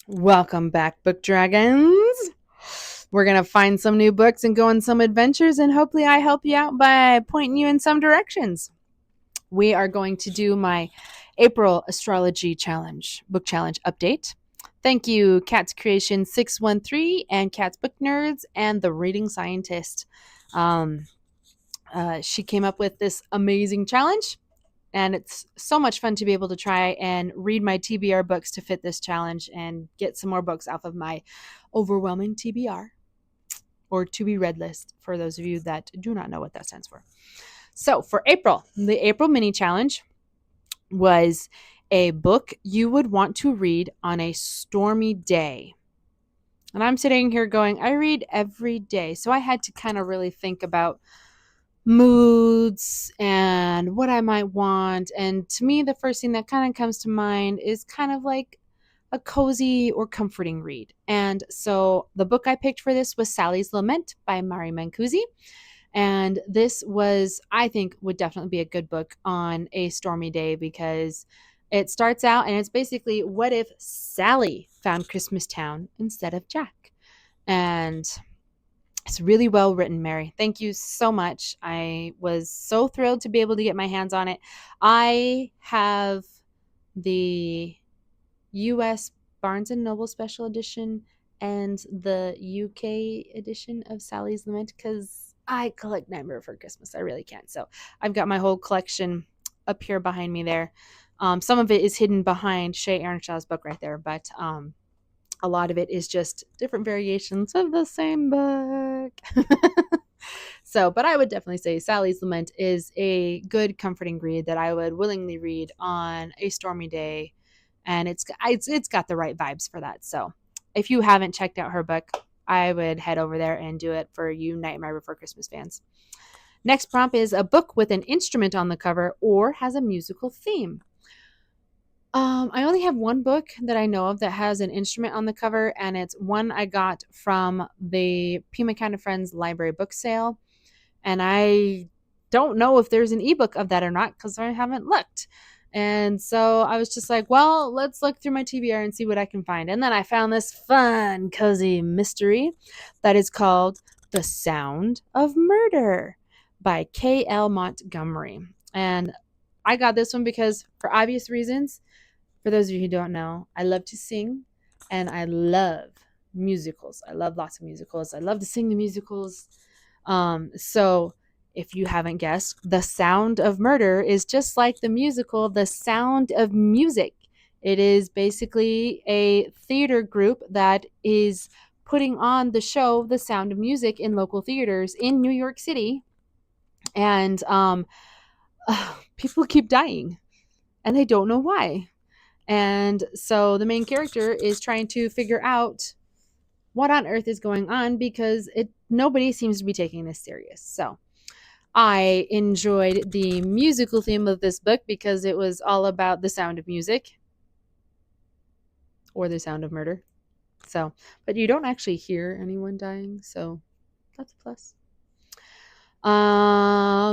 Welcome back, Book Dragons. We're going to find some new books and go on some adventures, and hopefully I help you out by pointing you in some directions. We are going to do my April Astrology Challenge, book challenge update. Thank you, Cat's Creation 613 and Cat's Book Nerds and The Reading Scientist. She came up with this amazing challenge, and it's so much fun to be able to try and read my TBR books to fit this challenge and get some more books off of my overwhelming TBR, or to be read list, for those of you that do not know what that stands for. So for April, the April mini challenge was a book you would want to read on a stormy day. And I'm sitting here going, I read every day. So I had to kind of really think about moods and what I might want. And to me, the first thing that kind of comes to mind is kind of like a cozy or comforting read. And so the book I picked for this was Sally's Lament by Mari Mancusi. And this was, I think, would definitely be a good book on a stormy day, because it starts out and it's basically, what if Sally found Christmas Town instead of Jack? And it's really well written, Mary. Thank you so much. I was so thrilled to be able to get my hands on it. I have the US Barnes & Noble Special Edition and the UK edition of Sally's Lament, because I collect Nightmare Before Christmas. I really can't. So I've got my whole collection up here behind me there. Some of it is hidden behind Shay Earnshaw's book right there, but a lot of it is just different variations of the same book. So, but I would definitely say Sally's Lament is a good, comforting read that I would willingly read on a stormy day, and it's got the right vibes for that. So, if you haven't checked out her book, I would head over there and do it for you Nightmare Before Christmas fans. Next prompt is a book with an instrument on the cover or has a musical theme. I only have one book that I know of that has an instrument on the cover, and it's one I got from the Pima Kind of Friends library book sale. And I don't know if there's an ebook of that or not, because I haven't looked. And so I was just like, well, let's look through my TBR and see what I can find. And then I found this fun, cozy mystery that is called The Sound of Murder by K Montgomery. And I got this one because, for obvious reasons, for those of you who don't know, I love to sing and I love musicals. I love lots of musicals. I love to sing the musicals. So if you haven't guessed, The Sound of Murder is just like the musical The Sound of Music. It is basically a theater group that is putting on the show The Sound of Music in local theaters in New York City. And people keep dying and they don't know why. And so the main character is trying to figure out what on earth is going on, because nobody seems to be taking this serious. So I enjoyed the musical theme of this book because it was all about the sound of music or the sound of murder. So, but you don't actually hear anyone dying, so that's a plus.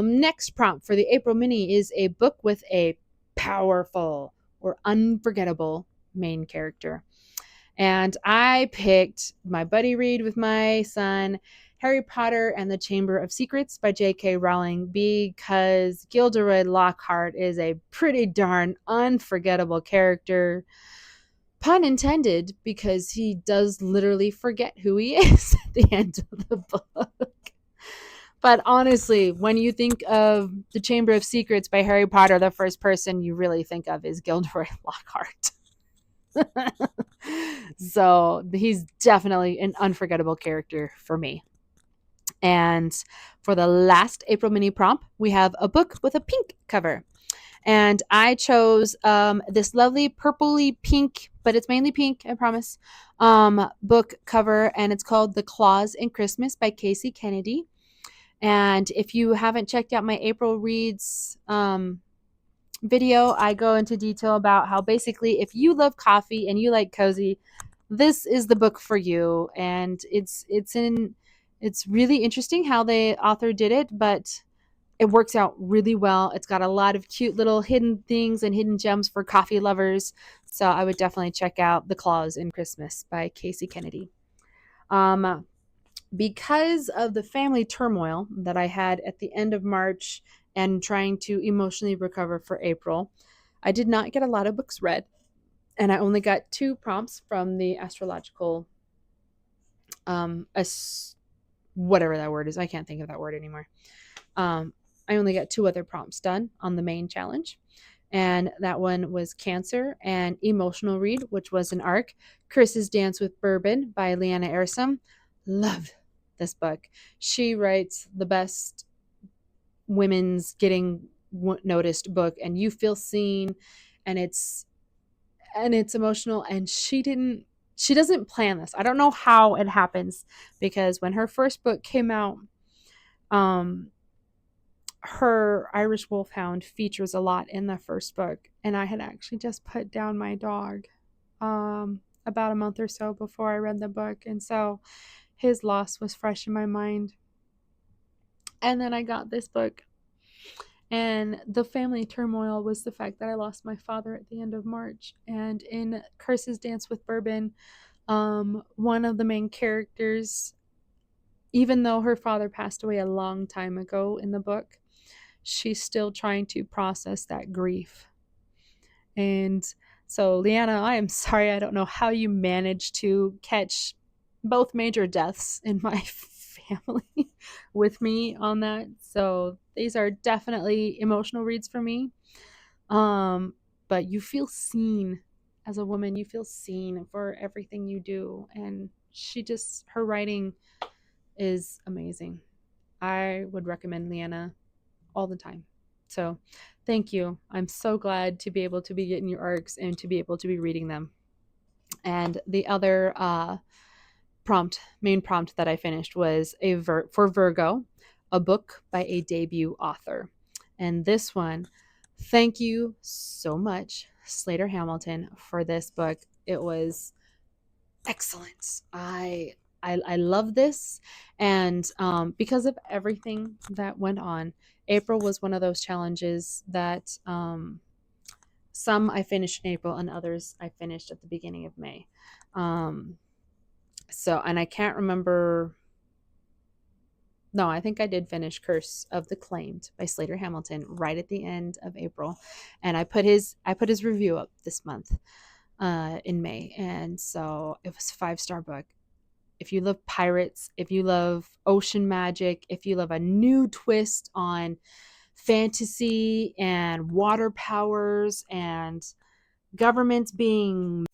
Next prompt for the April mini is a book with a powerful or unforgettable main character. And I picked my buddy read with my son, Harry Potter and the Chamber of Secrets by K Rowling, because Gilderoy Lockhart is a pretty darn unforgettable character. Pun intended, because he does literally forget who he is at the end of the book. But honestly, when you think of the Chamber of Secrets by Harry Potter, the first person you really think of is Gilderoy Lockhart. So he's definitely an unforgettable character for me. And for the last April mini prompt, we have a book with a pink cover. And I chose this lovely purpley pink, but it's mainly pink, I promise, book cover. And it's called The Claus in Christmas by Kasey Kennedy. And if you haven't checked out my April Reads video, I go into detail about how basically if you love coffee and you like cozy, this is the book for you. And it's really interesting how the author did it, but it works out really well. It's got a lot of cute little hidden things and hidden gems for coffee lovers. So I would definitely check out The Claus in Christmas by Kasey Kennedy. Um, because of the family turmoil that I had at the end of March and trying to emotionally recover for April, I did not get a lot of books read. And I only got 2 prompts from the astrological, whatever that word is. I can't think of that word anymore. I only got 2 other prompts done on the main challenge. And that one was Cancer and Emotional Read, which was an arc. Chris's Dance with Bourbon by LeAnna Ehrsam. Love this book. She writes the best women's getting noticed book, and you feel seen, and it's emotional. And she doesn't plan this. I don't know how it happens, because when her first book came out, her Irish Wolfhound features a lot in the first book, and I had actually just put down my dog about a month or so before I read the book, and so his loss was fresh in my mind. And then I got this book, and the family turmoil was the fact that I lost my father at the end of March. And in Chris's Dance with Bourbon, one of the main characters, even though her father passed away a long time ago in the book, she's still trying to process that grief. And so, LeAnna, I am sorry, I don't know how you managed to catch both major deaths in my family with me on that. So these are definitely emotional reads for me. But you feel seen as a woman. You feel seen for everything you do. And her writing is amazing. I would recommend LeAnna all the time. So thank you. I'm so glad to be able to be getting your arcs and to be able to be reading them. And the other main prompt that I finished was for Virgo, a book by a debut author. And this one, thank you so much, Slater Hamilton, for this book. It was excellent. I love this, and because of everything that went on, April was one of those challenges that some I finished in April and others I finished at the beginning of May. And I can't remember. No, I think I did finish Curse of the Claimed by Slater Hamilton right at the end of April, and I put his review up this month in May, and so it was a 5-star book. If you love pirates, if you love ocean magic, if you love a new twist on fantasy and water powers and governments being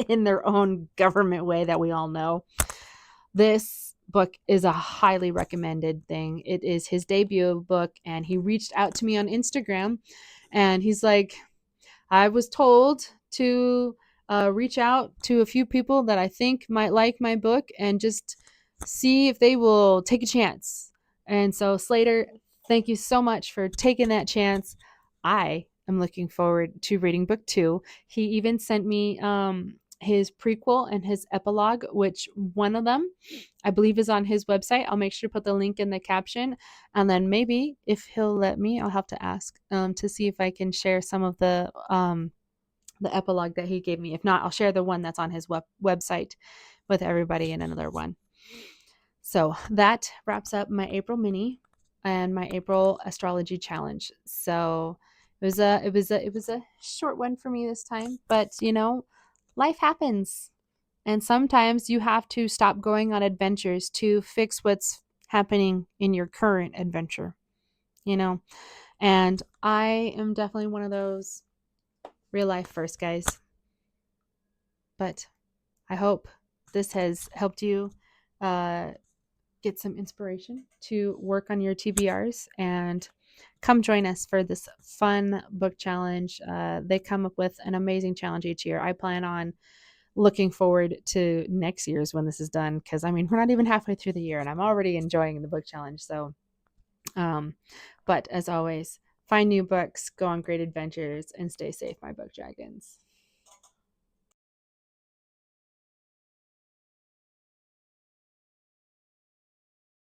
in their own government way that we all know, this book is a highly recommended thing. It is his debut book, and he reached out to me on Instagram, and he's like, I was told to reach out to a few people that I think might like my book and just see if they will take a chance. And so, Slater, thank you so much for taking that chance. I am looking forward to reading book 2. He even sent me his prequel and his epilogue, which one of them I believe is on his website. I'll make sure to put the link in the caption. And then maybe if he'll let me, I'll have to ask to see if I can share some of the epilogue that he gave me. If not, I'll share the one that's on his website with everybody in another one. So that wraps up my April mini and my April astrology challenge. So it was a short one for me this time, but life happens. And sometimes you have to stop going on adventures to fix what's happening in your current adventure, And I am definitely one of those real life first guys. But I hope this has helped you get some inspiration to work on your TBRs, and come join us for this fun book challenge. They come up with an amazing challenge each year. I plan on looking forward to next year's when this is done, because we're not even halfway through the year and I'm already enjoying the book challenge. So but as always, find new books, go on great adventures, and stay safe, my book dragons.